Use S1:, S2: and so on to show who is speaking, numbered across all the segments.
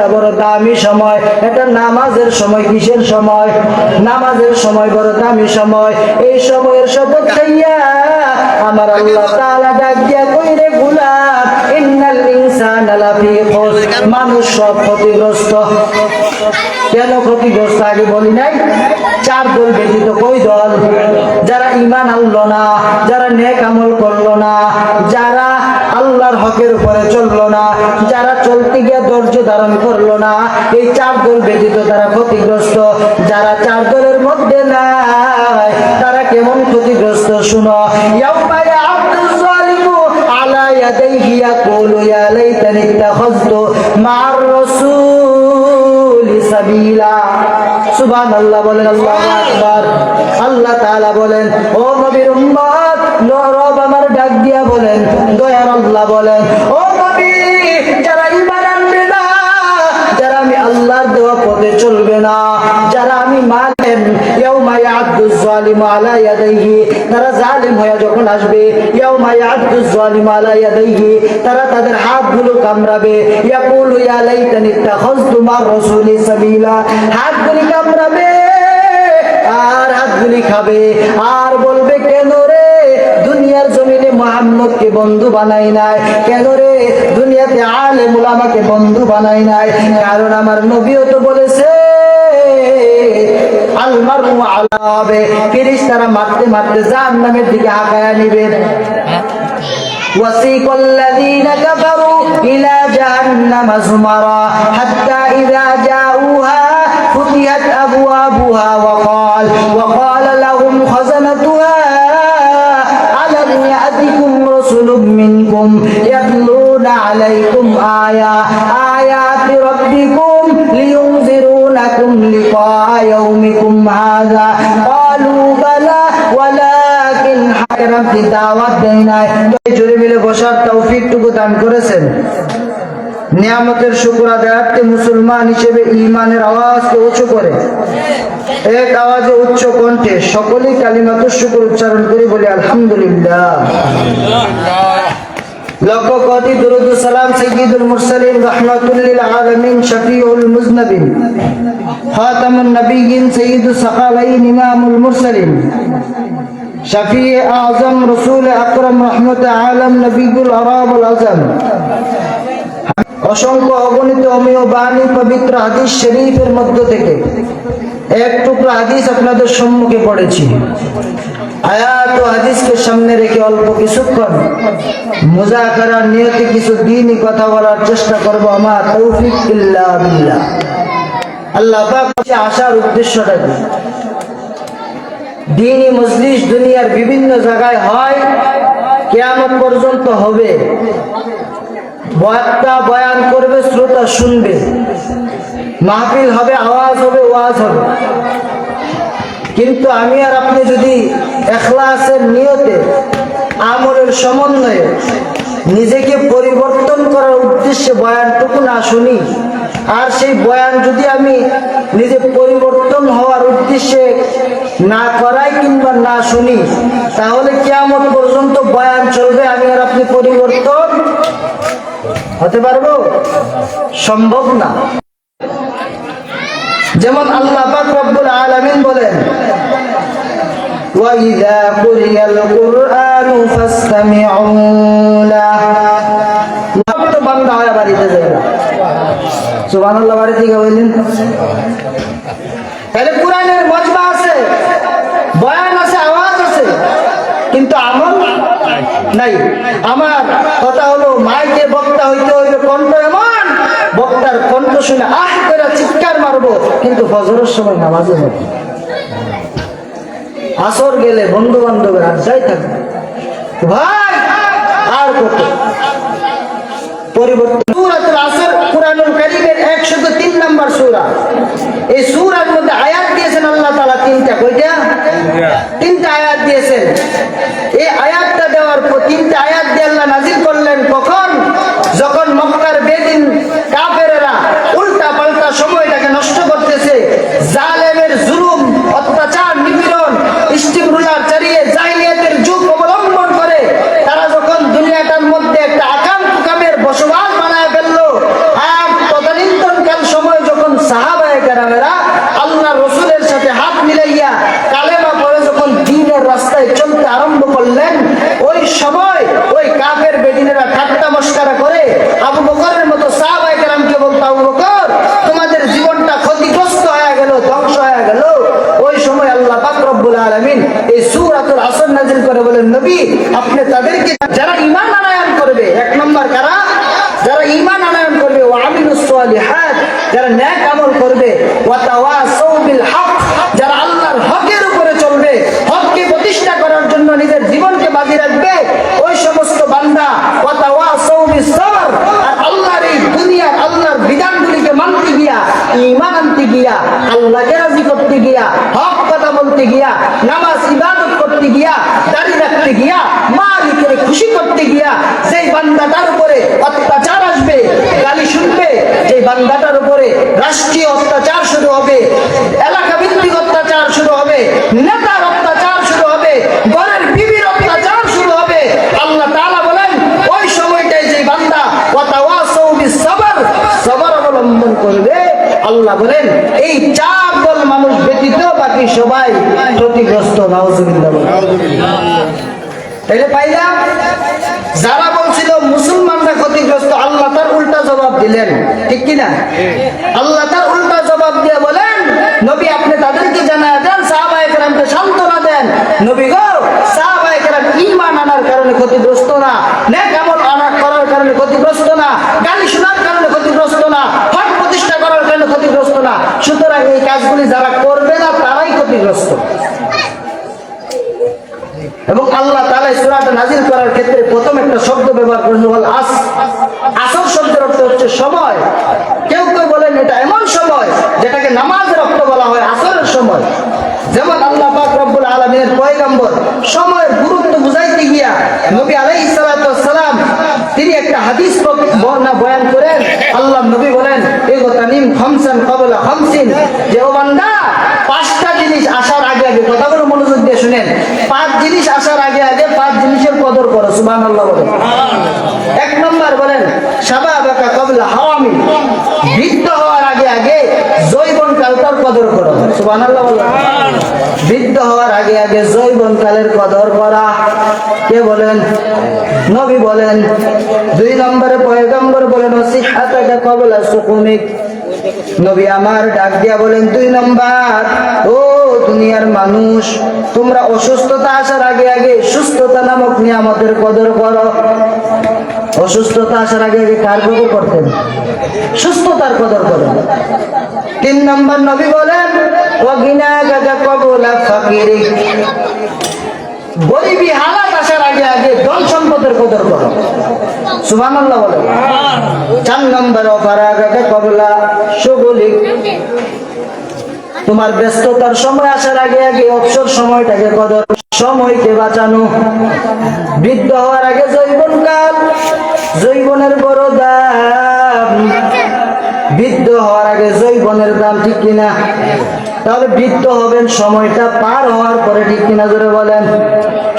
S1: সময়টা বড় দামি সময়, এটা নামাজের সময়। কিসের সময়? নামাজের সময় বড় দামি সময়। এই সময়ের শপথ খাইয়া আমার আল্লাহ তাআলা ডাক দিয়া কইরে গোলাম, ইন্নাল ইনসানা লাফি খুসর, মানুষ সব ক্ষতিগ্রস্ত। কেন ক্ষতিগ্রস্ত আগে বলি নাই? চার দল ব্যতীত। কই দল? যারা ঈমান আনলো না, যারা নেক আমল করলো না, যারা আল্লাহর হকের উপরে চললো না, যারা চলতে গিয়ে ধৈর্য ধারণ করলো না, এই চার দল ব্যতীত তারা ক্ষতিগ্রস্ত। যারা চার দলের মধ্যে নাই তারা কেমন ক্ষতিগ্রস্ত শুনো। ইয়াউমা ইয়া'আদুয যালিমু আলা ইয়াদাইহি ইয়াকুলু ইয়া লাইতানি ইত্তাখাযতু মা'আর রাসূলি সাবিলা। সুবহানাল্লাহ বলেন, আল্লাহু আকবার। আল্লাহ তাআলা বলেন, ও নবীর উম্মত, রব আমার ডাক দিয়া বলেন, দয়ার আল্লাহ বলেন, ও নবী, যারা ঈমান আনবে না, যারা আমি আল্লাহর দেওয়া পথে চলবে না, যারা আমি মানেন, ইয়াউমা ইয়া'আদুয যালিমু আলা ইয়াদাইহি, তারা জালিম হয়ে যখন আসবে, ইয়াউমা ইয়া'আদুয যালিমু আলা ইয়াদাইহি, তারা তাদের হাতগুলো কামড়াবে, ইয়াকুলু ইয়া লাইতানি ইত্তাখাযতু মা'আর রাসূলি সাবিলা, হাতগুলি কামড়াবে আর হাতগুলি খাবে আর বলবে, কেন রে দুনিয়ার জমিনে মুহাম্মদকে বন্ধু বানাই নাই, কেন রে দুনিয়াতে আলেম উলামাকে বন্ধু বানাই নাই? কারণ আমার নবীও তো বলেছে আল মারউ আলা হবে, ফেরেশতারা মারতে মারতে জাহান্নামের দিকে আগায়া নিবে। وسيق الذين كفروا إلى جهنم زمرا حتى إذا جاءوها فتحت أبوابها وقال لهم خزنتها ألم يأتكم رسل منكم يتلون عليكم آيات ربكم لينذرونكم لقاء يومكم هذا قالوا بلى ولكن حكمت দাওয়াত দেয় নাই। জোরে মিলে বসার তৌফিকটুকু দান করেছেন। নিয়ামতের শুকর আদায়ার্থে মুসলমান হিসেবে ঈমানের আওয়াজকে উঁচু করে এক আওয়াজে উচ্চ কণ্ঠে সকলেই কালিমাতুশ শুকর উচ্চারণ করে বলি আলহামদুলিল্লাহ। লক্ষ কোটি দুরূদ ও সালাম সাইয়্যিদুল মুরসালিন রাহমাতুল লিল আলামিন শফিউল মুজনবিন খাতামুন নবিয়্যিন সাইয়্যিদুস সাকালাইন ইমামুল মুরসালিন শফি আযম রাসূল আকরাম রহমত আলম নবিয়ুল আরাবুল আযম অসংখ্য অগণিত অমেয় বাণী পবিত্র হাদিস শরীফের মধ্য থেকে এক টুকরা হাদিস আপনাদের সম্মুখে পড়েছি। আয়াত ও হাদিসকে সামনে রেখে অল্প কিছুক্ষণ মুযাকারার নিয়তে কিছু দ্বীনি কথা বলার চেষ্টা করব। আমার তৌফিক ইল্লা বিল্লাহ। আল্লাহ পাক আসার উদ্দেশ্যটা কি? দ্বীনি মজলিস দুনিয়ার বিভিন্ন জায়গায় হয়, কিয়ামত পর্যন্ত হবে। বক্তা বয়ান করবে, শ্রোতা শুনবে, মাহফিল হবে, আওয়াজ হবে, ওয়াজ হবে। কিন্তু আমি আর আপনি যদি ইখলাসের নিয়তে আমলের সমন্বয়ে নিজেকে পরিবর্তন করার উদ্দেশ্যে বয়ানটুকু না শুনি, আর সেই বয়ান যদি আমি নিজে পরিবর্তন হওয়ার উদ্দেশ্যে না করাই কিংবা না শুনি, তাহলে কিয়ামত পর্যন্ত বয়ান চলবে, আমি আর আপনি পরিবর্তন হতে পারবো? সম্ভব না। যেমন আল্লাহ পাক রব্বুল আলামিন বলেন, وَإِذَا قُرِئَ الْقُرْآنُ فَاسْتَمِعُوا لَهُ। তো বান্দা হয় বাড়িতে যাইবা, সুবহানাল্লাহ, বাড়িতে গিয়ে বললেন। তাহলে কোরআনের মজমা আছে, বয়ান আছে, আওয়াজ আছে, কিন্তু আমল নাই। আমার কথা হলো, মাইকে বক্তা হইতে হইবে, কণ্ঠ এমন বক্তার কণ্ঠ শুনে আহ করে চিৎকার মারবো, কিন্তু ফজরের সময় নামাজে হবে। আসর গেলে বন্ধু বান্ধবের আড্ডায় থাকবে। ভাই আর কত পরিবর্তন। সূরাতুল আসর কুরআনুল কারীমের 103 নম্বর সূরা। এই সূরার মধ্যে আয়াত দিয়েছেন আল্লাহ তাআলা তিনটা। কয়টা? তিনটা আয়াত দিয়েছেন। এই আয়াতটা দেওয়ার পর তিনটা আয়াত দিয়ে আল্লাহ নাযিল করলেন কখন? যখন মক্কার বেদিন কাফেররা উল্টা পাল্টা সময়টাকে নষ্ট করতেছে, জালেমের জুলুম, অত্যাচার, নিপীড়ন, স্টিম রুলার চালিয়ে জাহিলিয়াতের যুগ অবলম্বন করে তারা যখন দুনিয়াটার মধ্যে একটা আকাম কুকামের বসবাস বানায় ফেললো, আর তদানীন্তনকাল এই সূরাতুল আসর নাযিল করে বলেন নবী আপনি তাদেরকে যারা ঈমান আনয়ন করবে, এক নম্বর কারা? যারা ঈমান আনয়ন করবে, ওয়া আমিলুস সালিহাত, যারা নেক আমল করবে, ওয়া তাওয়াসাউ বিল হক, যারা আল্লাহর হকের উপরে চলবে, হককে প্রতিষ্ঠা করার জন্য নিজের জীবনকে বাজি রাখবে, ওই সমস্ত বান্দা, ওয়া তাওয়াসাউ বিস সবর, আর আল্লাহর এই দুনিয়ার আল্লাহর বিধানগুলিকে মানতে গিয়া, ঈমান আনতে গিয়া, আল্লাহকে রাজি করতে গিয়া, হক কথা বলতে গিয়া, নামাজ ইবাদত করতে গিয়া, দাঁড়িয়ে রাখতে গিয়া, মালিকের খুশি করতে গিয়া যেই বান্দাটার উপরে অত্যাচার আসবে, গালি শুনবে, যে বান্দাটার উপরে রাষ্ট্রীয় অত্যাচার শুরু হবে, এলাকা ভিত্তিক অত্যাচার শুরু হবে, নেতার অত্যাচার শুরু হবে, ঘরের বিবির অত্যাচার শুরু হবে, আল্লাহ তাআলা বলেন ওই সময়টায় যে বান্দা ওয়াতাওয়াসাউ বিস সবর, সবর অবলম্বন করবে, আল্লাহ বলেন এই চার দল মানুষ ব্যতীত বাকি সবাই ক্ষতিগ্রস্ত। নাউজুবিল্লাহ। তাইলে পাইলাম যারা বলছিল মুসলমানরা ক্ষতিগ্রস্ত, আল্লাহ তার উল্টা জবাব দিলেন, ঠিক কিনা? আল্লাহ তার উল্টা জবাব দিয়ে বলেন নবী আপনি তাদেরকে জানায় দেন, সাহাবায়ে কেরামকে সান্ত্বনা দেন, নবী গো সাহাবায়ে কেরাম ঈমান আনার কারণে ক্ষতিগ্রস্ত না, নেক আমল করার কারণে ক্ষতিগ্রস্ত না, গালি শোনার কারণে ক্ষতিগ্রস্ত না, হক প্রতিষ্ঠা করার কারণে ক্ষতিগ্রস্ত না, সুতরাং এই কাজগুলি যারা করবে না তারাই ক্ষতিগ্রস্ত। এবং আল্লাহ তাআলা এই সূরাটা নাযিল করার ক্ষেত্রে প্রথম একটা শব্দ ব্যবহার করেছেন ওয়াল আসর। আসর শব্দের অর্থ হচ্ছে সময়। কেউ কেউ বলেন এটা এমন সময় যেটাকে নামাজের অর্থ বলা হয় আসরের সময়। যেমন আল্লাহ পাক রব্বুল আলামিনের পয়গম্বর সময়ের গুরুত্ব বুঝাইতে গিয়া নবী আলাইহিস সালাতু ওয়াস সালাম তিনি একটা হাদিস বয়ান করেন। আল্লাহ নবী বলেন ইগতানিম খামসান ক্বাবলা খামসিন, যে ও বান্দা পাঁচটা জিনিস আসার আগে আগে, কথাগুলো মনোযোগ দিয়ে শুনেন, পাঁচ জিনিস আসার আগে আগে পাঁচ জিনিসের কদর করো। সুবহানাল্লাহ বলেন। এক নম্বর বলেন শাবাবাকা ক্বাবলা হারামি, বৃদ্ধ হওয়ার আগে আগে যৌবন কালটার কদর করো। সুবহানাল্লাহ বলেন। বৃদ্ধ হওয়ার আগে আগে যৌবন কালের কদর করা। কে বলেন? নবী বলেন। দুই নম্বরে পয়গম্বর বলেন সিহাতাকা ক্বাবলা সুকুমিক, নবী আমার ডাক দিয়া বলেন দুই নম্বর, ও দুনিয়ার মানুষ তোমরা অসুস্থতা আসার আগে আগে সুস্থতা নামক নিয়ামতের কদর করো। অসুস্থতা আসার আগে আগে কার কদর করতেন? সুস্থতার কদর করেন। তিন নম্বর নবী বলেন ওয়াগিনাকা ক্বাবলা ফাকিরিক, গরিবী হালাত আসার আগে আগে ধন সম্পদের কদর করো। সুবহানাল্লাহ বলেন। চার নম্বর ফারাগাকা ক্বাবলা শুগুলিক, তোমার ব্যস্ততার সময় আসার আগে আগে অবসর সময়টাকে কদর, সময়কে বাঁচানো। বৃদ্ধ হওয়ার আগে যৌবনকাল, যৌবনের বড় দাম। বৃদ্ধ হওয়ার আগে যৌবনের দাম, ঠিক কিনা? তাহলে বৃদ্ধ হবেন সময়টা পার হওয়ার পরে, ঠিক কিনা জোরে বলেন?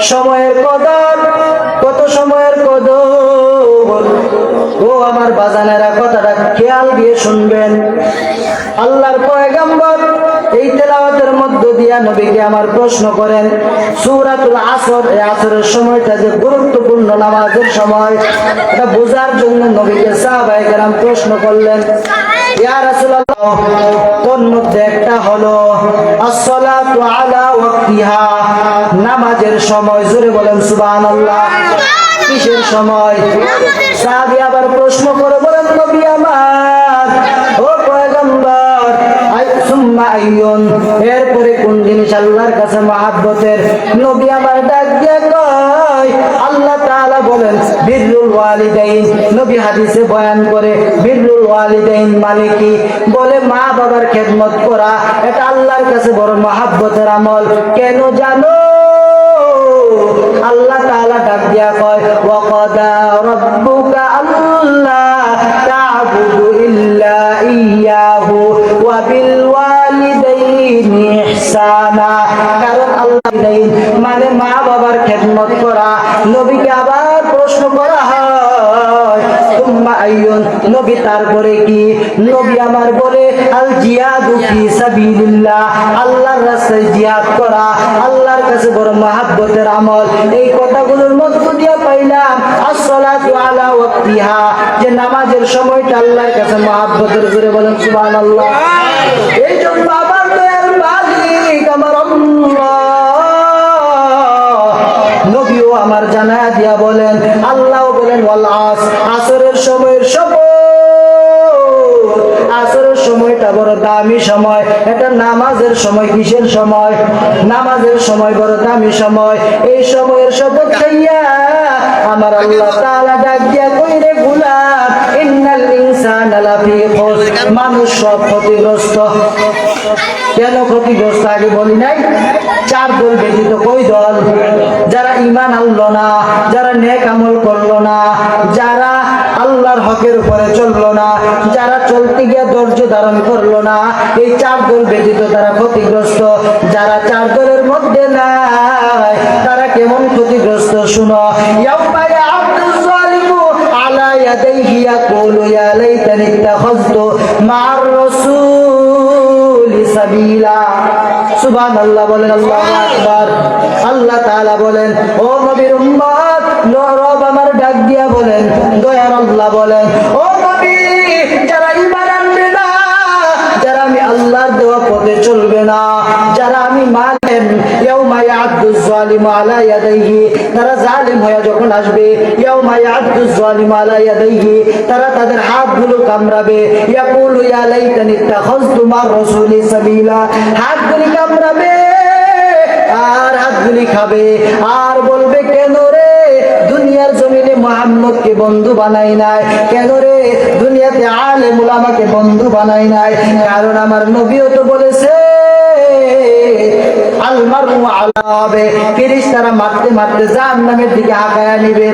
S1: সময়ের কদর, কত সময়ের কদর। ও আমার বাজানেরা কথাটা খেয়াল দিয়ে শুনবেন। আল্লাহর পয়গম্বর এই তেলাওয়াতের মধ্য দিয়া নবীকে আমার প্রশ্ন করেন সূরাতুল আসর, এই আসরের সময়টা যে গুরুত্বপূর্ণ নামাজের সময়, এটা বোঝার জন্য নবীকে সাহাবায়ে কেরাম প্রশ্ন করলেন ইয়া রাসূলুল্লাহ, তোর মধ্যে একটা হলো আসসালাতু আলা ওয়াক্তিহা, নামাজের সময়। জোরে বলেন সুবহানাল্লাহ। কিসের সময়? সাহাবী আবার প্রশ্ন করে বলেন নবী আমার, ও পয়গম্বর এরপরে কোন জিনিস আল্লাহর কাছে মহব্বতের? নবী আমার ডাক দিয়ে কয় আল্লাহ তাআলা বলেন বিররুল ওয়ালিদাইন। নবী হাদিসে বয়ান করে বিররুল ওয়ালিদাইন মানে কি? বলে মা বাবার খেদমত করা, এটা আল্লাহর কাছে বড় মহব্বতের আমল। কেন জানো? আল্লাহ তাআলা ডাক দিয়া কয় ওয়া ক্বাদা রাব্বুকা আল্লা তা'বুদু ইল্লা ইয়্যাহু ওয়া বিল ওয়ালিদাইনি ইহসানা। কারণ আল্লাহ মানে মা বাবার খেদমত করা। নবীকে আবার প্রশ্ন করা হয় তুম্মা আইয়ুন, নবী তারপরে কি? নবী আমার বলে আল জিহাদু ফি সাবিলিল্লাহ, আল্লাহর রাস্তায় জিহাদ করা আল্লাহর কাছে বড় মহব্বতের আমল। এই কথাগুলোর মধ্য দিয়ে পাইলাম আসসালাতু আলা ওয়াক্তিহা, যে নামাজের সময়টা আল্লাহর কাছে মহব্বতের। জোরে বলেন সুবহানাল্লাহ। এই জন্য আমার দয়াল মালিক আমার আল্লাহ আমার জানা দিয়া বলেন। আল্লাহ বলেন ওয়াল আসরের সময়ের শপথ। আসরের সময়টা বড় দামি সময়, এটা নামাজের সময়। কিসের সময়? নামাজের সময় বড় দামি সময়। এই সময়ের শপথ খাইয়া আমার আল্লাহ তাআলা ডাক দিয়া কইরে গোলাম ইন্নাল ইনসানা লাফি খুসর, মানুষ সব ক্ষতিগ্রস্ত। কেন ক্ষতিগ্রস্ত আগে বলি নাই? চার দল ব্যতীত। কই দল? যারা ঈমান আনলো না, যারা নেক আমল করলো না, যারা আল্লাহর হকের উপরে চললো না, যারা চলতে গিয়ে ধৈর্য ধারণ করলো না, এই চার দল ব্যতীত তারা ক্ষতিগ্রস্ত। যারা চার দলের মধ্যে নাই তারা কেমন ক্ষতিগ্রস্ত শুনো। ইয়াউমা ইয়া'আবদুজ যালিমু আলা ইয়াদাইহি ইয়াকুলু ইয়া লাইতানি ইত্তাখাযতু মা'আর রাসূলি সাবিলা। সুবহানাল্লাহ বলেন, আল্লাহু আকবার। আল্লাহ তাআলা বলেন, ও নবীর উম্মত, রব আমার ডাক দিয়া বলেন, দয়ার আল্লাহ বলেন, ও নবী, যারা ঈমান আনবে না, যারা আমি আল্লাহর দেওয়া পথে চলবে না, যারা আমি মানেন, ইয়াউমা ইয়া'আদুজ যালিমু আলা ইয়াদাইহি, তারা জালিম হয়ে যখন আসবে, ইয়াউমা ইয়া'আদুজ যালিমু আলা ইয়াদাইহি, তারা তাদের হাতগুলো কামড়াবে, ইয়াকুলু ইয়া লাইতানি ইত্তাখাযতু মা'আর রাসূলি সাবিলা, হাতগুলি কামড়াবে আর হাতগুলি খাবে আর বলবে, কেন রে দুনিয়ার জমিনে মুহাম্মদকে বন্ধু বানাই নাই, কেন রে দুনিয়াতে আলেম উলামাকে বন্ধু বানাই নাই? কারণ আমার নবীও তো বলেছে আল মারউ আলা হবে, ফেরেশতারা মারতে মারতে জাহান্নামের দিকে হাঁকায়া নিবে।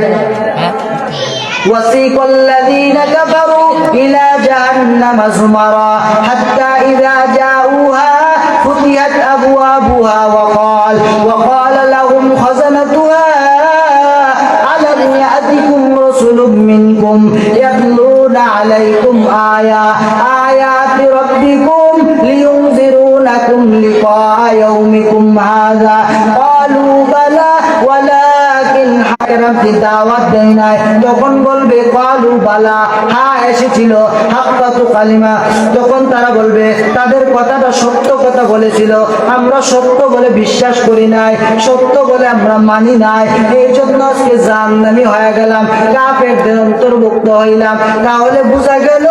S1: وسيق الذين كفروا إلى جهنم زمرا حتى إذا جاءوها فتحت أبوابها وقال لهم خزنتها ألم يأتكم رسل منكم يتلون عليكم آيات ربكم لينذرونكم لقاء يومكم هذا قالوا بلى ولكن দাওয়াত দেয় নাই। তখন বলবে কালু বালা, হ্যাঁ এসেছিল, হাক্কাতু কালিমা, তখন তারা বলবে তাদের কথাটা সত্য কথা বলেছিল, আমরা সত্য বলে বিশ্বাস করি নাই, সত্য বলে আমরা মানি নাই, এই জন্য আজকে জাহান্নামী হয়ে গেলাম, কাফেরদের অন্তর্ভুক্ত হইলাম। তাহলে বোঝা গেল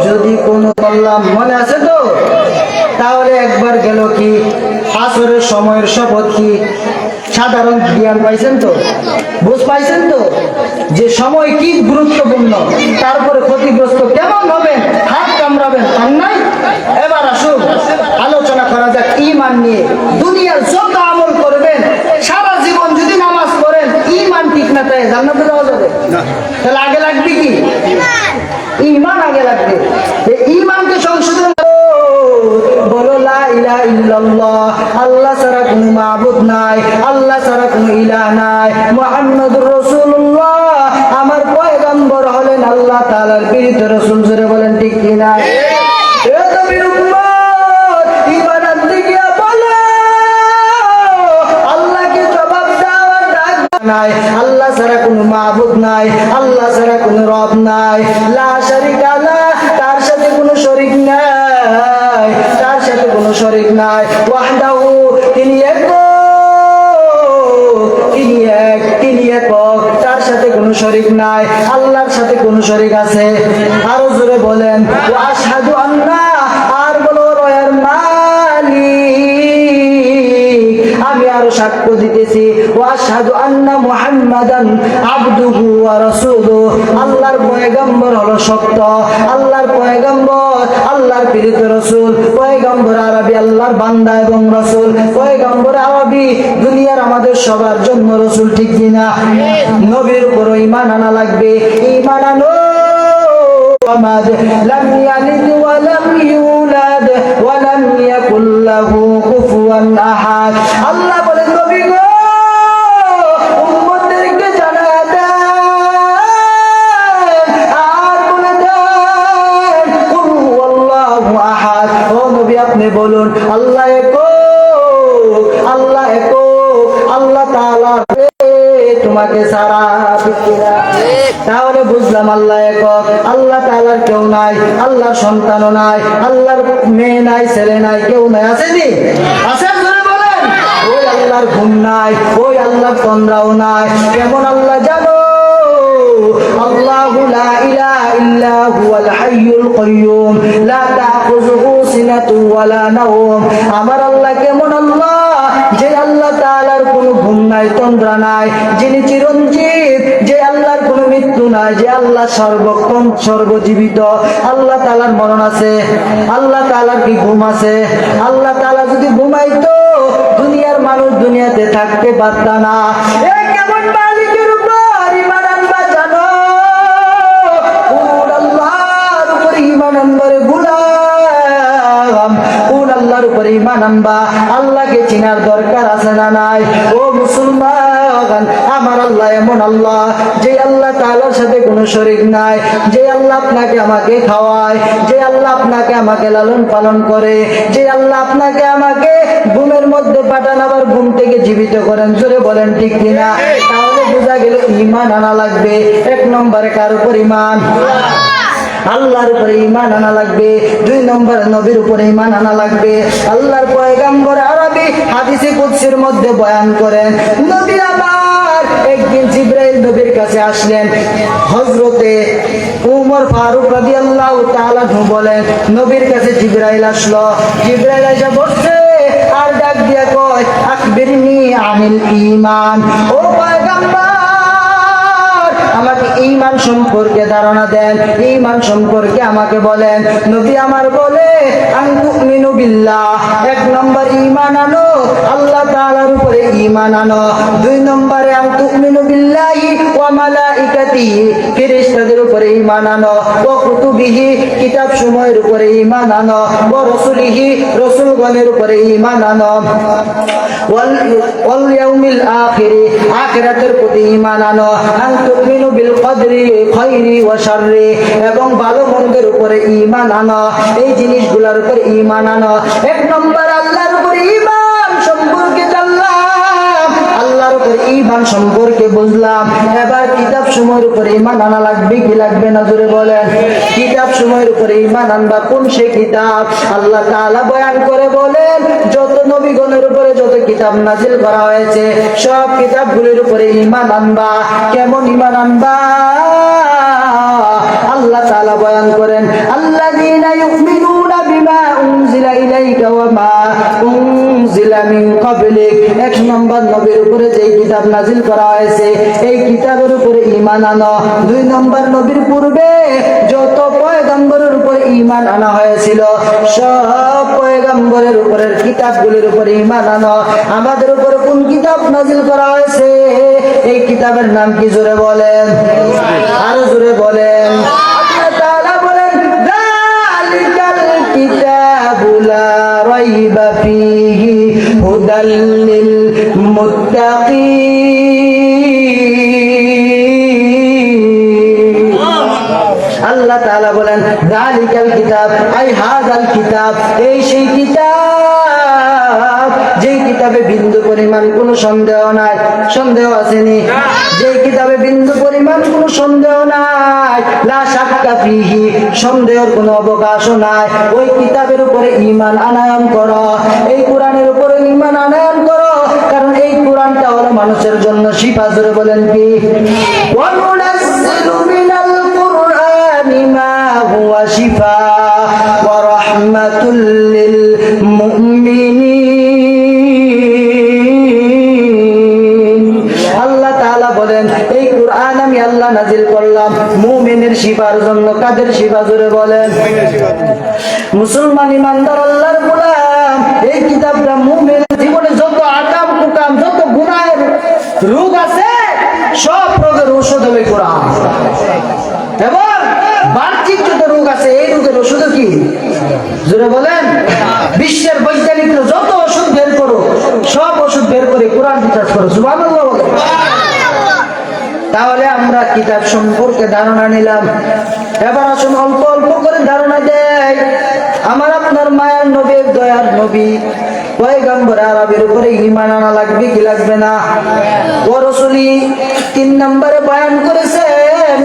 S1: যদি কোনো বললাম, মনে আছে তো? তাহলে একবার গেল কি আসরের সময়ের শপথ কি? সাধারণ জ্ঞান পাইছেন তো? বুঝ পাইছেন তো যে সময় কি গুরুত্বপূর্ণ? তারপরে ক্ষতিগ্রস্ত কেমন হবেন, হাত কামড়াবেন, আর নাই? এবার আসুন আলোচনা করা যাক ঈমান নিয়ে। দুনিয়ার যত আমল করবেন, সারা জীবন যদি নামাজ পড়েন, ঈমান ঠিক না তাই জান্নাতে যাওয়া যাবে না। তাহলে আগে লাগবে কি? ঈমান আগে লাগবে। এই ঈমানকে সংশোধন বলো লা ইলাহা ইল্লাল্লাহ, আল্লাহ ছাড়া কোনো মাবুদ নাই, আল্লাহ ছাড়া কোনো ইলাহ নাই, মুহাম্মদুর রাসূলুল্লাহ আমার পয়গম্বর হলেন আল্লাহ তাআলার প্রেরিত রাসূল। জোরে বলেন ঠিক কি না? এ নবীর উম্মত, ঈমান আনতে গিয়ে বলো আল্লাহকে জবাব দেওয়ার ডাক নাই, আল্লাহ ছাড়া কোনো মাবুদ নাই, আল্লাহ ছাড়া কোনো রব নাই, লা শারিকা লাহ, তার সাথে কোনো শরীক নাই, তার সাথে কোনো শরীক নাই, ওয়াহদাহু, তিনি একক, তিনি একক, তার সাথে কোনো শরীক নাই। আল্লাহর সাথে কোনো শরীক আছে? আরো জোরে বলেন ওয়া আশহাদু আন্না, আর বলো রয়ের মালিক, আমি আরো সাক্ষ্য দিতেছি ওয়া আশহাদু আন্না মুহাম্মাদান আবদুহু ওয়া রাসূলুহু, আল্লাহর পয়গম্বর হলো সত্য, আল্লাহর পয়গম্বর, আল্লাহর প্রেরিত রাসূল। পয়গম্বর আরবি, আল্লাহর বান্দা এবং রাসূল। পয়গম্বর আরবি, দুনিয়ার আমাদের সবার জন্য রাসূল, ঠিক কিনা? নবীর উপর ঈমান আনা লাগবে। ঈমান আনো লাম ইয়ালিদ ওয়া লাম ইউলাদ ওয়া লাম ইয়াকুল লাহু কুফুয়ান আহাদ। আল্লাহ বলেন নবী গো, উম্মতদেরকে জানায়া দেন আর বলে দেন কুল হুয়াল্লাহু আহাদ। ও নবী আপনি বলুন আল্লাহ একক, আল্লাহ একক, আল্লাহ তাআলা তোমাকে সারা। তাহলে বুঝলাম আল্লাহ একক, আল্লাহ তাআলার কেউ নাই, আল্লাহর সন্তানও নাই, আল্লাহর মেয়ে নাই, ছেলে নাই, কেউ নাই। আছে নি? আছে? জোরে বলেন। ওই আল্লাহর ঘুম নাই, ওই আল্লাহর তন্দ্রাও নাই। কেমন আল্লাহ জানো? আল্লাহু লা ইলাহা ইল্লা হুয়াল হাইয়ুল কাইয়্যুম লা তাখুযুহু সিনাতুন ওয়ালা নাওম। আমার আল্লাহ কেমন আল্লাহ? যে আল্লাহ তাআলার কোনো ঘুম নাই, তন্দ্রা নাই, যিনি চিরঞ্জীব, যে আল্লাহর কোনো মৃত্যু নাই, যে আল্লাহ সর্বক্ষণ সর্বজীবিত। আল্লাহ তাআলার মরণ আছে? আল্লাহ তাআলার কি ঘুম আছে? আল্লাহ তাআলা যদি ঘুমাইতো দুনিয়ার মানুষ দুনিয়াতে থাকতে পারত না। এই কেমন মালিকের উপর ঈমান আনবা জানো? কোন আল্লাহর উপর ঈমান আনবারে গোলাম, কোন আল্লাহর উপর ঈমান আনবা? আল্লাহকে চিনার দরকার আছে না নাই? ও মুসলমান, আমার আল্লাহ এমন আল্লাহ, যে আল্লাহ তাআলার সাথে কোনো শরীক নাই, যে আল্লাহ আপনাকে আমাকে খাওয়ায়, যে আল্লাহ আপনাকে আমাকে লালন পালন করে, যে আল্লাহ আপনাকে আমাকে ঘুমের মধ্যে পাঠান, আবার ঘুম থেকে জীবিত করেন। জোরে বলেন ঠিক কিনা? তাহলে বোঝা গেল ঈমান আনা লাগবে। এক নম্বরে কার উপর ঈমান? আল্লাহর উপরে ঈমান আনা লাগবে। দুই নম্বরে নবীর উপরে ঈমান আনা লাগবে। আল্লাহর পয়গম্বর আরবি হাদিসে কুদসির মধ্যে বয়ান করেন, নবী আমার একদিন জিবরাইল নবীর কাছে আসলেন। হযরতে উমর ফারুক রাদিয়াল্লাহু তাআলা বলেন, নবীর কাছে জিবরাইল আসলো। জিবরাইল এসে বসছে আর ডাক দিয়া কয়, আখবিরনি আনিল ঈমান। ও পয়গম্বর, আমাকে ঈমান সম্পর্কে ধারণা দেন, ঈমান সম্পর্কে আমাকে বলেন। নবী আমার বলে, আন তুমিনু বিল্লাহ, এক নম্বর ঈমান আনো আল্লাহ তাআলার উপরে ঈমান আনো। দুই নম্বরে আন তুমিনু বিল্লাহি ওয়া মালাইকাতিহি, ফেরেশতাদের উপরে ঈমান আনো। ওয়া কুতুবিহি, কিতাব সমূহের উপরে ঈমান আনো। ওয়া রাসূলিহি, রাসূলগণের উপরে ঈমান আনো। ওয়াল ইয়াউমিল আখিরি, আখিরাতের প্রতি ঈমান আনো। আন তুমিনু বিল কদরি খায়রি ওয়া শাররি, এবং ভালো মন্দের উপরে ঈমান আনো। এই জিনিসগুলোর উপরে ঈমান আনো। এক নম্বর আল্লাহর উপরে ঈমান সম্পর্কে জানলাম, আল্লাহর উপরে ঈমান সম্পর্কে বুঝলাম। এবার কিতাব সমূহের উপরে ঈমান আনা লাগবে কি লাগবে না? জোরে বলেন। কিতাব সমূহের উপরে ঈমান আনবা। কোন সে কিতাব? আল্লাহ তাআলা বয়ান করে বলেন, যত নবীগণের উপরে যত কিতাব নাজিল করা হয়েছে সব কিতাবগুলোর উপরে ঈমান আনবা। কেমন ঈমান আনবা? আল্লাহ তাআলা বয়ান করেন, আল্লাযীনা ইউমিনুনা বিমা উনজিলা ইলাইকা ওয়া মা উনজিলা মিন ক্বাবলিক। এক নম্বর নবীর উপরে যে কিতাব নাজিল করা হয়েছে এই কিতাবের উপরে ঈমান আনো। দুই নম্বর নবীর পূর্বে যত পয়গম্বরের উপরে ঈমান আনা হয়েছিল সব পয়গম্বরের উপরের কিতাবগুলোর উপরে ঈমান আনো। আমাদের উপরে কোন কিতাব নাজিল করা হয়েছে? এই কিতাবের নাম কি? জোরে বলেন, আরো জোরে বলেন। আল্লাহ তাআলা বলেন, যালিকাল কিতাবু লা রাইবা ফীহি হুদাল লিল মুত্তাকিন। আল্লাহ তাআলা বলেন, যালিকাল কিতাব, আই হাযাল কিতাব, এই সেই কিতাব যেই কিতাবে বিন্দু পরিমাণ কোনো সন্দেহ নাই। সন্দেহ আসেনি? যেই কিতাবে বিন্দু পরিমাণ কোনো সন্দেহ নাই, লা শাক্কা ফীহি, সন্দেহের কোনো অবকাশও নাই, ওই কিতাবের উপরে ঈমান আনয়ন করো। এই কোরআনের উপরে ঈমান আনয়ন করো, কারণ এই কোরআনটা হলো মানুষের জন্য শিফা। জোরে বলেন কি? ওয়া নুনাজ্জিলু মিনাল কুরআনি মা হুয়া শিফা ওয়া রাহমাতুল লিল মুমিনিন। আল্লাহ তাআলা বলেন, এই কোরআন আমি আল্লাহ নাজিল করলাম মুমিনের শিফার জন্য। কাদের শিফা? জোরে বলেন। মুসলমান ইমানদার আল্লাহর গোলাম, এই কিতাবটা মুমিনের জীবনে যত আকাম কুকাম যত গুনাহের রোগ আছে সব রোগের ঔষধ হবে কোরআন। এবং বাহ্যিক যত রোগ আছে এই রোগের ওষুধ কি? জোরে বলেন। বিশ্বের বৈজ্ঞানিকরা যত ওষুধ বের করো সব ওষুধ বের করে কোরআন বিশ্বাস করো। সুবহানাল্লাহ বলেন। তাহলে আমরা কিতাব সম্পর্কে ধারণা নিলাম। এবার আসুন অল্প অল্প করে ধারণা দেয়। আমার আপনার মায়ের নবী, দয়ার নবী পয়গম্বর আরবির উপরে ঈমান আনা লাগবে কি লাগবে না? ও রাসূলি 3 নম্বরে বয়ান করেছেন,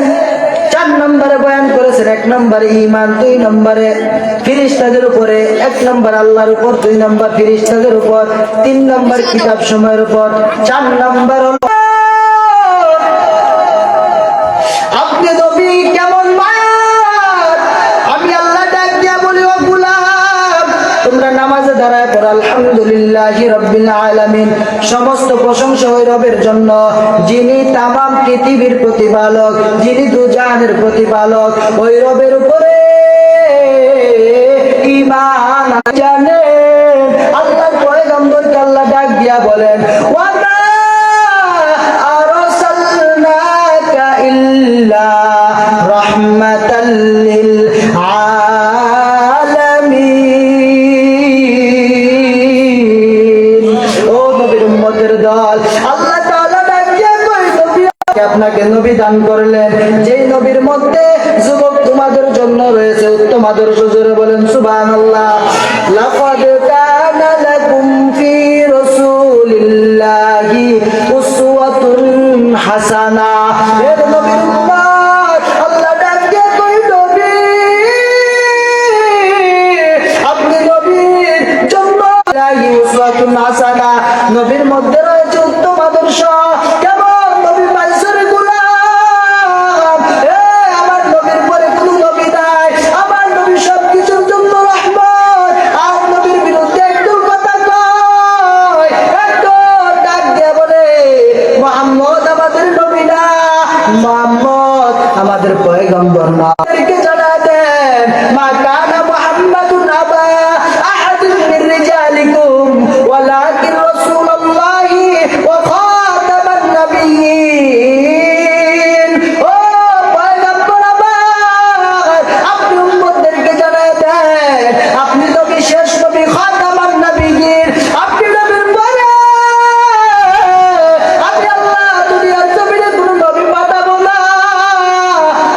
S1: 4 নম্বরে বয়ান করেছেন বলছেন 1 নম্বরে ঈমান, 2 নম্বরে ফেরেশতাদের উপরে, 1 নম্বর আল্লাহর উপর, 2 নম্বর ফেরেশতাদের উপর, 3 নম্বর কিতাব সময়ের উপর, 4 নম্বর হলো আপনি নবী কেমন মায়ার। আমি আল্লাহ ডাক দিয়া বলি, ও গোলাম তোমরা নামাজে দাঁড়ায় পড়ো আলহামদুলিল্লাহি রাব্বিল আলামিন। সমস্ত প্রশংসা ওই রবের জন্য যিনি তামাম পৃথিবীর প্রতিপালক, যিনি দুজাহানের প্রতিপালক। ওই রবের উপরে ঈমান জানে। আল্লাহর পয়গম্বরকে আল্লাহ ডাক দিয়া বলেন, ওয়ামা আরসালনাকা ইল্লা রাহমাতাল লিল আলামিন। ও নবীর উম্মতের দল, আল্লাহ তাআলা ডাক দিয়া কই নবী আপনাকে নবী দান করলেন, যেই নবীর মধ্যে যুবক তোমাদের জন্য রয়েছে উত্তম আদর্শ। জোরে বলেন সুবহানাল্লাহ। লাকাদ কানা লাকুম ফি রাসূলিল্লাহি উসওয়াতুন হাসানা। এর নবীর উম্মত আল্লাহ ডাক দিয়ে কই নবী আপনি নবীর জন্য উসওয়াতুন হাসানা, নবীর মধ্যে রয়েছে উত্তম আদর্শ। কেমন নবী পাইছেন গোলাম? আমার নবীর পরে কোনো নবী নাই। আমার নবী সবকিছুর জন্য রহমত। আর নবীর বিরুদ্ধে একটু কথা কয়, একটু ডাক দিয়ে বলে মুহাম্মদ আমাদের নবী না, মুহাম্মদ আমাদের পয়গম্বর না। আমাদেরকে জানা দেন মা কানা মুহাম্মাদুন আবা আহাদিন মির রিজালিকুম ওয়ালাকিন রাসূলুল্লাহি ওয়া খাতামান নাবিয়্যিন। ও পয়গম্বর আমার, আপনি উম্মতদেরকে জানায় দেন আপনি নবী, শেষ নবী, খাতামান নাবিয়্যিন। আপনি নবীর পরে আমি আল্লাহ দুনিয়ার জমিনে কোনো নবী পাঠাবো না।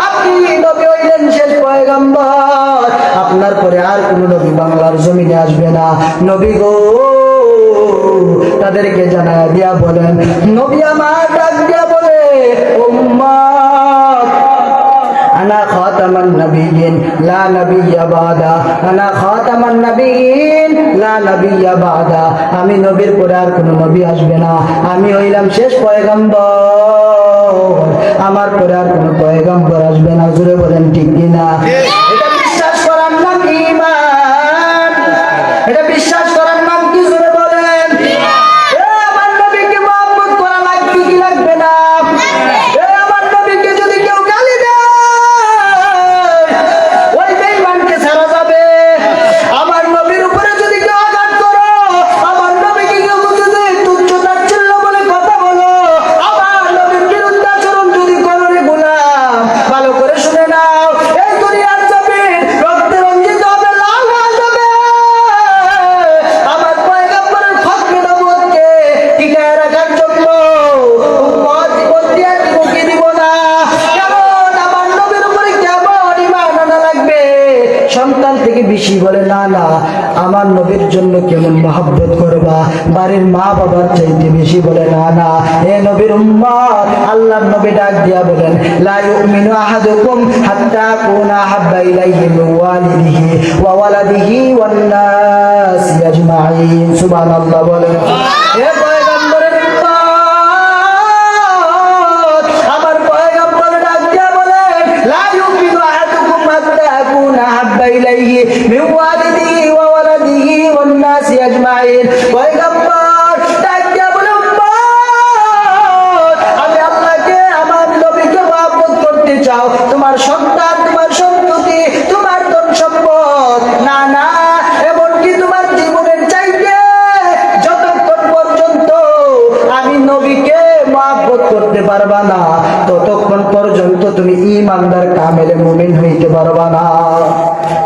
S1: আপনি নবী হইলেন শেষ পয়গম্বর। আপনার পরে আর কোনো নবী বাংলার জমিনে আসবে না। নবী গো তাদেরকে জানায় দিয়া বলেন, নবী আমার ডাক দিয়া বলে উম্মত আনা খাতামান নাবিয়্যিন লা নাবিয়্যা বাদা, আনা খাতামান নাবিয়্যিন লা নাবিয়্যা বাদা। আমি নবীর পরে আর কোনো নবী আসবে না। আমি হইলাম শেষ পয়গম্বর, আমার পরে আর কোনো পয়গম্বর আসবে না। জোরে বলেন ঠিক কিনা? এটা বিশ্বাস করার নাম ঈমান। এটা বিশ্বাস করার নাম কি? জোরে বলেন। আমার নবীকে মহব্বত করা লাগবে কি লাগবে না? আমার নবীকে যদি কেউ গালি দেয় ওই বেঈমানকে ছাড়া যাবে। আমার নবীর উপরে যদি কেউ আঘাত করো, আমার নবীকে কেউ যদি তুচ্ছ তাচ্ছিল্য বলে কথা বলো, আমার নবীর বিরুদ্ধে আচরণ যদি করো রে গোলাম, ভালো করে শুনে নাও, এই দুনিয়ার জমিন রক্তে রঞ্জিত হবে, লাল হয়ে যাবে। আমার পয়গম্বরের খতমে নবুয়তকে টিকায় রাখার জন্য উম্মত জীবন দিয়ে মুখে দিব না। কেমন আমার নবীর উপরে কেমন ঈমান আনা লাগবে? সন্তান থেকে বেশি বলে না না, আমার নবীর জন্য কেমন মহব্বত করবা, বাড়ির মা বাবার চাইতে বেশি বলে না না। এ নবীর উম্মত, আল্লাহর নবী ডাক দিয়া বলেন, লা ইউমিনু আহাদুকুম হাত্তা কুনা হাব্বা ইলাইহি মিন ওয়ালিদিহি ওয়া ওয়ালাদিহি ওয়ান নাসি আজমাইন। সুবহানাল্লাহ বলেন। এ পয়গম্বরের উম্মত, আমার পয়গম্বর ডাক দিয়া বলেন, লা ইউমিনু আহাদুকুম হাত্তা কুনা হাব্বা ইলাইহি মিন ওয়ালিদিহি ওয়া ওয়ালাদিহি ওয়ান নাসি আজমাইন। পয়গম্বর ডাক দিয়া বলে, উম্মত আমি আল্লাহকে, আমার নবীকে মহব্বত করতে চাও, তোমার সন্তান, তোমার সন্ততি, তোমার ধন সম্পদ না না, এমনকি তোমার জীবনের চাইতে যতক্ষণ পর্যন্ত আমি নবীকে মহব্বত করতে পারবা না, ততক্ষণ পর্যন্ত তুমি ঈমানদার কামেলে মুমিন হইতে পারবা না।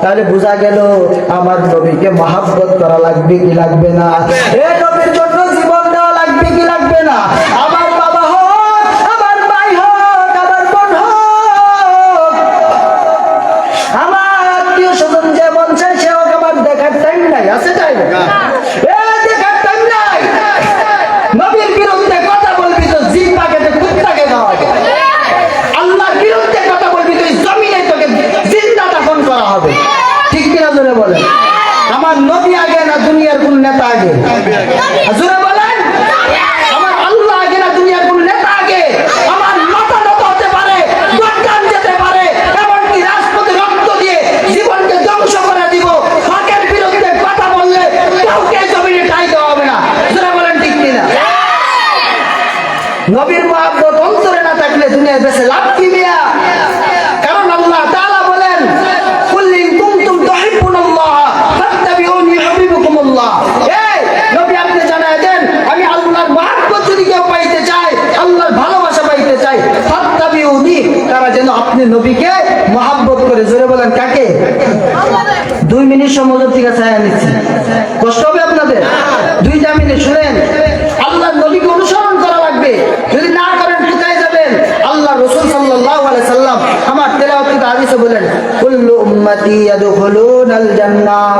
S1: তাহলে বোঝা গেল আমার নবীকে মহব্বত করা লাগবে কি লাগবে না? এই নবীর জন্য জীবন দেওয়া লাগবে কি লাগবে না? আমার বাবা হোক, আমার ভাই হোক, আমার বোন হোক, আমার আত্মীয় স্বজন যেমন চাই সে হোক, আমার দেখার টাইম নাই। আছে টাইম? দেখার টাইম নাই। নবীর বিরুদ্ধে কথা বলবি তো জিন পাকেতে কুত্তাকে দেওয়া যায়। আল্লাহর বিরুদ্ধে কথা বলবি তো জমিনে তোকে ঠিক কিনা জোরে বলেন? আমার নবী আগে না দুনিয়ার কোন নেতা আগে? জোরে বলেন। আমার আল্লাহ আগে না দুনিয়ার কোন নেতা আগে? আমার মাথা নত হতে পারে, দোকান যেতে পারে, এমনকি রাজপথে রক্ত দিয়ে জীবনকে ধ্বংস করে দিব, হকের বিরুদ্ধে কথা বললে কাউকে জমিনে ঠাঁই দেওয়া হবে না। জোরে বলেন ঠিক কিনা? নবীর মহব্বত অন্তরে না থাকলে দুনিয়ায় বেঁচে লাভ কি মিয়া? কারণ আল্লাহ তাআলা বলেন, কুল ইন কুনতুম তুহিব্বুনাল্লাহ ফাত্তাবিউনি ইউহিব্বুকুমুল্লাহ। এই নবী আপনি জানায় দেন, আমি আল্লাহর মহব্বত যদি কেউ পাইতে চায়, আল্লাহর ভালোবাসা পাইতে চায়, ফাত্তাবিউনি, তারা যেন আপনি নবীকে মহব্বত করে। জোরে বলেন কাকে? 2 মিনিট সময় থেকে ছায়া নিচ্ছি, কষ্ট হবে আপনাদের? 2টা মিনিট শুনেন। আল্লাহর নবীকে অনুসরণ করা লাগবে, যদি না করেন কোথায় যাবেন? আল্লাহ রাসূল সাল্লাল্লাহু আলাইহি সাল্লাম আমার তেলাওয়াত হাদিসে বলেন, কুল্লু উম্মতি ইয়াদখুলুনাল জান্নাহ।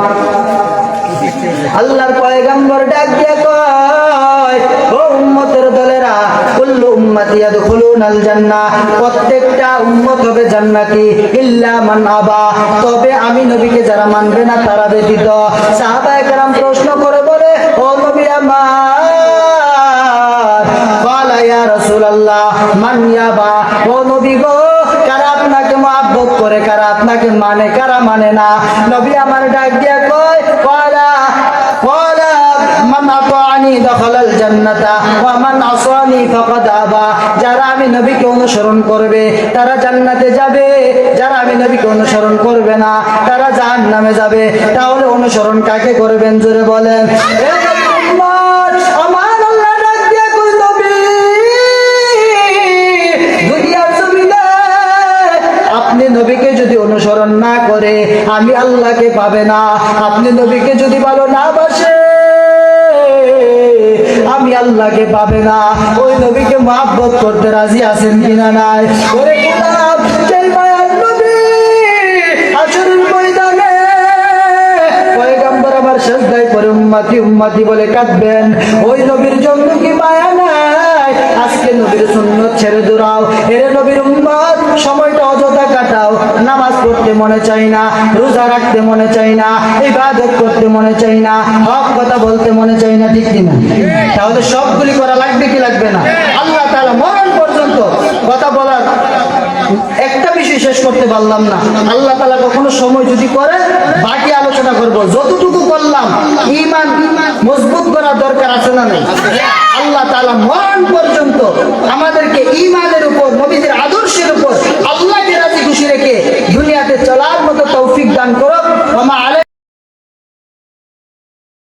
S1: আল্লাহর পয়গম্বর ডাক দিয়ে কয়, ও উম্মতের দলেরা, কুল্লু উম্মতি ইয়াদখুলুনাল জান্নাহ, প্রত্যেকটা উম্মত হবে জান্নাতি, ইল্লা মান আবা, তবে আমি নবীকে যারা মানবে না তারা ব্যতীত। সাহাবায়ে কেরাম প্রশ্ন করে বলে, ও নবী আমার, বলা ইয়া রাসূলুল্লাহ মান ইয়াবা, ও নবী গো, কারা আপনাকে মহব্বত করে, কারা আপনাকে মানে, কারা মানে না? নবী আমার ডাক দিয়া কয়, ওয়ালা মান আতাআনি দাখালাল জান্নাতা ওয়া মান আসানি ফাকাদ আবা। যারা আমি নবীকে অনুসরণ করবে তারা জান্নাতে যাবে, যারা আমি নবীকে অনুসরণ করবে না তারা জাহান্নামে যাবে। তাহলে অনুসরণ কাকে করবেন? জোরে বলেন। এ উম্মত, আমার আল্লাহ ডাক দিয়া কই, নবী দুনিয়ার জমিনে আপনি নবীকে যদি অনুসরণ না করে আমি আল্লাহকে পাবে না। আপনি নবীকে যদি ভালো না বাসে আমি আল্লাহকে পাবে না। ওই নবীকে মহব্বত করতে রাজি আছেন কিনা নাই? ওরে গোলাম, সেই মায়ার নবী হাসরের ময়দানে পয়গম্বর আমার সিজদায় পড়ে উম্মতি উম্মতি বলে কাঁদবেন। ওই নবীর জন্য কি মায়া নাই? আজকে নবীর সুন্নাত ছেড়ে দৌড়াও। এরে নবীর উম্মত, সময়টা অযথা কাটাও। নামাজ পড়তে মনে চাই না, রোজা রাখতে মনে চাই না, ইবাদত করতে মনে চাই না, হক কথা বলতে মনে চাই না, ঠিক কিনা? তাহলে সবগুলি করা লাগবে কি লাগবে না? আল্লাহ তাআলা মরণ পর্যন্ত কথা বলার একটা বিষয় শেষ করতে পারলাম না। আল্লাহ তাআলা কখনো সময় যদি করে বাকি আলোচনা করব। যতটুকু করলাম ঈমান মজবুত করার দরকার আছে না নাই? আল্লাহ তাআলা মরণ পর্যন্ত আমাদেরকে ঈমানের উপর